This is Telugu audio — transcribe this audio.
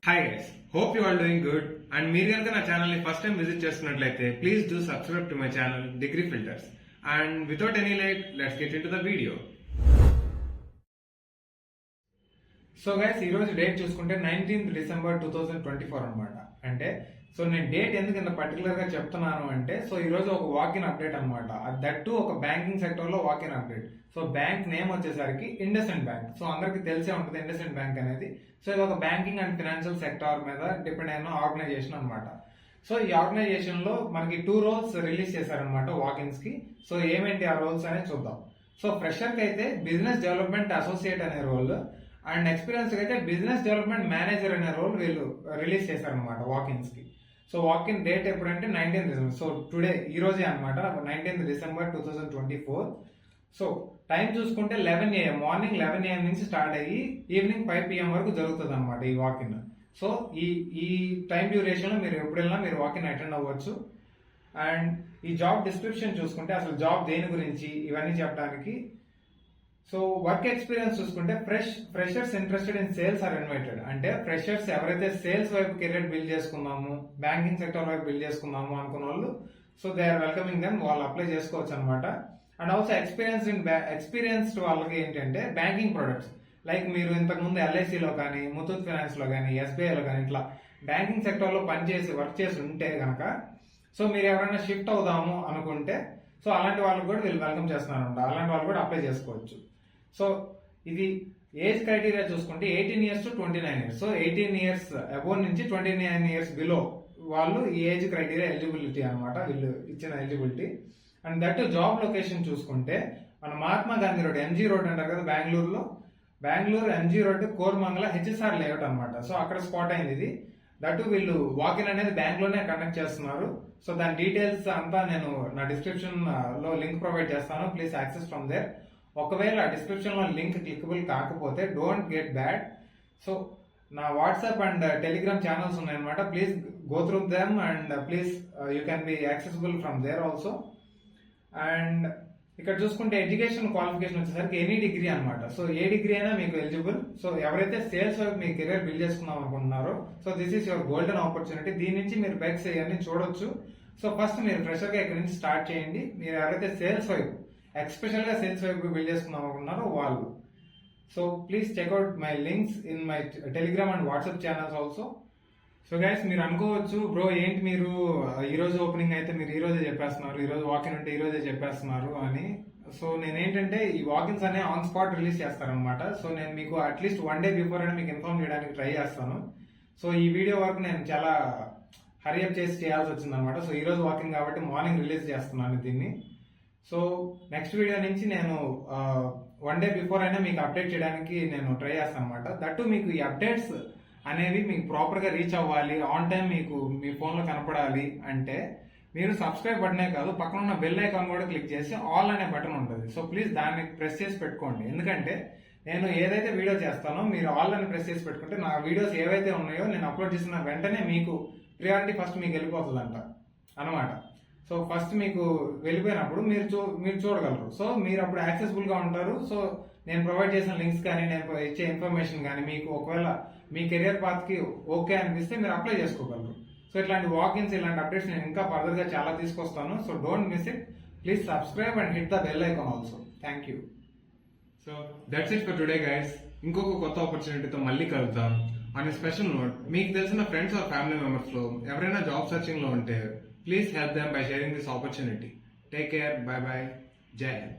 Hi guys, hope you are doing good. And మీరు కనుక నా ఛానల్ ని ఫస్ట్ టైం విజిట్ చేస్తున్నట్లయితే please do subscribe to my channel Degree Filters. And without any late let's get into the video. So guys, ఈ రోజు డేట్ చూసుకుంటే 19th December 2024 అనమాట. అంటే సో నేను డేట్ ఎందుకు ఇంత పర్టికులర్ గా చెప్తున్నాను అంటే, సో ఈ రోజు ఒక వాక్-ఇన్ అప్డేట్ అనమాట. దట్టు ఒక బ్యాంకింగ్ సెక్టర్ లో walk-in update. So bank name వచ్చేసరికి ఇండస్ఇండ్ బ్యాంక్. సో అందరికి తెలిసే ఉంటుంది ఇండస్ఇండ్ బ్యాంక్ అనేది. సో ఇది ఒక బ్యాంకింగ్ అండ్ ఫైనాన్షియల్ సెక్టార్ మీద డిపెండ్ అయిన ఆర్గనైజేషన్ అనమాట. సో ఈ ఆర్గనైజేషన్ లో మనకి 2 రోల్స్ రిలీజ్ చేశారనమాట వాక్-ఇన్స్ కి. సో ఏమేంటి ఆ రోల్స్ అనేది చూద్దాం. సో ఫ్రెషర్ కి అయితే బిజినెస్ డెవలప్మెంట్ అసోసియేట్ అనే రోల్, అండ్ ఎక్స్పీరియన్స్ అయితే బిజినెస్ డెవలప్మెంట్ మేనేజర్ అనే రోల్ వీళ్ళు రిలీజ్ చేశారనమాట వాక్-ఇన్స్ కి. సో వాక్-ఇన్ డేట్ ఎప్పుడంటే 19th December. సో టుడే ఈ రోజే అనమాట, 19th December 2024. సో టైం చూసుకుంటే 11 AM, మార్నింగ్ 11 AM నుంచి స్టార్ట్ అయ్యి ఈవినింగ్ 5 PM వరకు జరుగుతుంది అనమాట ఈ వాక్-ఇన్. సో ఈ టైం డ్యూరేషన్ లో మీరు ఎప్పుడు వెళ్ళినా మీరు వాక్-ఇన్ అటెండ్ అవ్వచ్చు. అండ్ ఈ జాబ్ డిస్క్రిప్షన్ చూసుకుంటే అసలు జాబ్ దేని గురించి ఇవన్నీ చెప్పడానికి. సో వర్క్ ఎక్స్పీరియన్స్ చూసుకుంటే freshers interested in sales are invited. అంటే ఫ్రెషర్స్ ఎవరైతే సేల్స్ వైపు కెరీర్ బిల్డ్ చేసుకుందాము, బ్యాంకింగ్ సెక్టర్ వైపు బిల్డ్ చేసుకుందాము అనుకున్న వాళ్ళు, so they are welcoming them, వాళ్ళు అప్లై చేసుకోవచ్చు అనమాట. అండ్ ఆల్సో ఎక్స్పీరియన్స్డ్ వాళ్ళకి ఏంటంటే బ్యాంకింగ్ ప్రొడక్ట్స్ లైక్ మీరు ఇంతకు ముందు ఎల్ఐసిలో కానీ, ముతూట్ ఫైనాన్స్ లో కానీ, ఎస్బీఐలో కానీ ఇట్లా బ్యాంకింగ్ సెక్టర్ లో పనిచేసి వర్క్ చేసి ఉంటే కనుక, సో మీరు ఎవరైనా షిఫ్ట్ అవుదాము అనుకుంటే సో అలాంటి వాళ్ళకి కూడా వీళ్ళు వెల్కమ్ చేస్తున్నారంట. అలాంటి వాళ్ళు కూడా అప్లై చేసుకోవచ్చు. సో ఇది ఏజ్ క్రైటీరియా చూసుకుంటే 18 years to 29 years. So 18 years above నుంచి 29 years బిలో వాళ్ళు ఈ ఏజ్ క్రైటీరియా ఎలిజిబిలిటీ అనమాట, వీళ్ళు ఇచ్చిన eligibility. And that job location చూసుకుంటే మన Mahatma Gandhi road, MG road అంటారు కదా Bengaluru MG road, Koramangala HSR layout అనమాట. సో అక్కడ స్పాట్ అయింది ఇది. దట్టు వీళ్ళు వాక్-ఇన్ అనేది బ్యాంక్ లోనే కండక్ట్ చేస్తున్నారు. సో దాని డీటెయిల్స్ అంతా నేను నా డిస్క్రిప్షన్ లో లింక్ ప్రొవైడ్ చేస్తాను, ప్లీజ్ యాక్సెస్ ఫ్రమ్ దేర్. ఒకవేళ డిస్క్రిప్షన్ లో లింక్ క్లికబుల్ కాకపోతే డోంట్ గెట్ బ్యాడ్. సో నా వాట్సాప్ అండ్ టెలిగ్రామ్ ఛానల్స్ ఉన్నాయన్నమాట, please go through them and please you can be accessible from there also. And ఇక్కడ చూసుకుంటే ఎడ్యుకేషన్ క్వాలిఫికేషన్ వచ్చేసరికి ఎనీ డిగ్రీ అనమాట. సో ఏ డిగ్రీ అయినా మీకు ఎలిజిబుల్. సో ఎవరైతే సేల్స్ వైపు మీ కెరీర్ బిల్డ్ చేసుకుందాం అనుకుంటున్నారో, so this is your golden opportunity. దీని నుంచి మీరు బెక్స్ ఇవన్నీ చూడొచ్చు. సో ఫస్ట్ మీరు ఫ్రెషర్ గా ఇక్కడ నుంచి స్టార్ట్ చేయండి. మీరు ఎవరైతే సేల్స్ వైపు, ఎస్పెషల్ గా సేల్స్ వైపు బిల్డ్ చేసుకుందాం అనుకుంటున్నారో వాళ్ళు. So please checkout my links in my Telegram and WhatsApp channels also. So guys, మీరు అనుకోవచ్చు, బ్రో ఏంటి మీరు ఈ రోజు ఓపెనింగ్ అయితే మీరు ఈ రోజే చెప్పేస్తున్నారు, ఈ రోజు వాక్-ఇన్ అంటే ఈ రోజే చెప్పేస్తున్నారు అని. సో నేనేంటంటే ఈ వాక్-ఇన్స్ అనే ఆన్ స్పాట్ రిలీజ్ చేస్తారనమాట. సో నేను మీకు అట్లీస్ట్ 1 day బిఫోర్ అని మీకు ఇన్ఫార్మ్ చేయడానికి ట్రై చేస్తాను. సో ఈ వీడియో వరకు నేను చాలా హరియప్ చేసి చేయాల్సి వచ్చింది అనమాట. సో ఈ రోజు వాక్-ఇన్ కాబట్టి మార్నింగ్ రిలీజ్ చేస్తున్నాను దీన్ని. సో నెక్స్ట్ వీడియో నుంచి నేను 1 day బిఫోర్ అయినా మీకు అప్డేట్ చేయడానికి నేను ట్రై చేస్తాను అనమాట. దట్టు మీకు ఈ అప్డేట్స్ అనేవి మీకు ప్రాపర్ గా రీచ్ అవ్వాలి, ఆన్ టైం మీకు మీ ఫోన్ లో కనపడాలి అంటే మీరు సబ్స్క్రైబ్ బటనే కాదు, పక్కన ఉన్న బెల్ ఐకాన్ కూడా క్లిక్ చేసి ఆల్ అనే బటన్ ఉంటుంది. సో ప్లీజ్ దాన్ని ప్రెస్ చేసి పెట్టుకోండి. ఎందుకంటే నేను ఏదైతే వీడియో చేస్తానో మీరు ఆల్ అని ప్రెస్ చేసి పెట్టుకుంటే నా వీడియోస్ ఏవైతే ఉన్నాయో నేను అప్లోడ్ చేసిన వెంటనే మీకు ప్రియారిటీ ఫస్ట్ మీకు వెళ్ళిపోతుందంట అనమాట. సో ఫస్ట్ మీకు వెళ్ళిపోయినప్పుడు మీరు చూడగలరు. సో మీరు అప్పుడు యాక్సెసిబుల్ గా ఉంటారు. సో నేను ప్రొవైడ్ చేసిన లింక్స్ కానీ, నేను ఇచ్చే ఇన్ఫర్మేషన్ కానీ మీకు ఒకవేళ మీ కెరియర్ పాత్ కి ఓకే అనిపిస్తే మీరు అప్లై చేసుకోగలరు. సో ఇట్లాంటి వాక్-ఇన్స్, ఇలాంటి అప్డేట్స్ నేను ఇంకా ఫర్దర్ గా చాలా తీసుకొస్తాను. So don't miss it. Please subscribe and hit the bell icon also. Thank you. So that's it for today guys. ఇంకొక కొత్త ఆపర్చునిటీతో మళ్ళీ కలుద్దాం. ఆన్ స్పెషల్ నోట్, మీకు తెలిసిన ఫ్రెండ్స్ ఆర్ ఫ్యామిలీ మెంబర్స్ లో ఎవరైనా జాబ్ సర్చింగ్ లో ఉంటే please help them by sharing this opportunity. Take care. Bye bye. Jai Hind.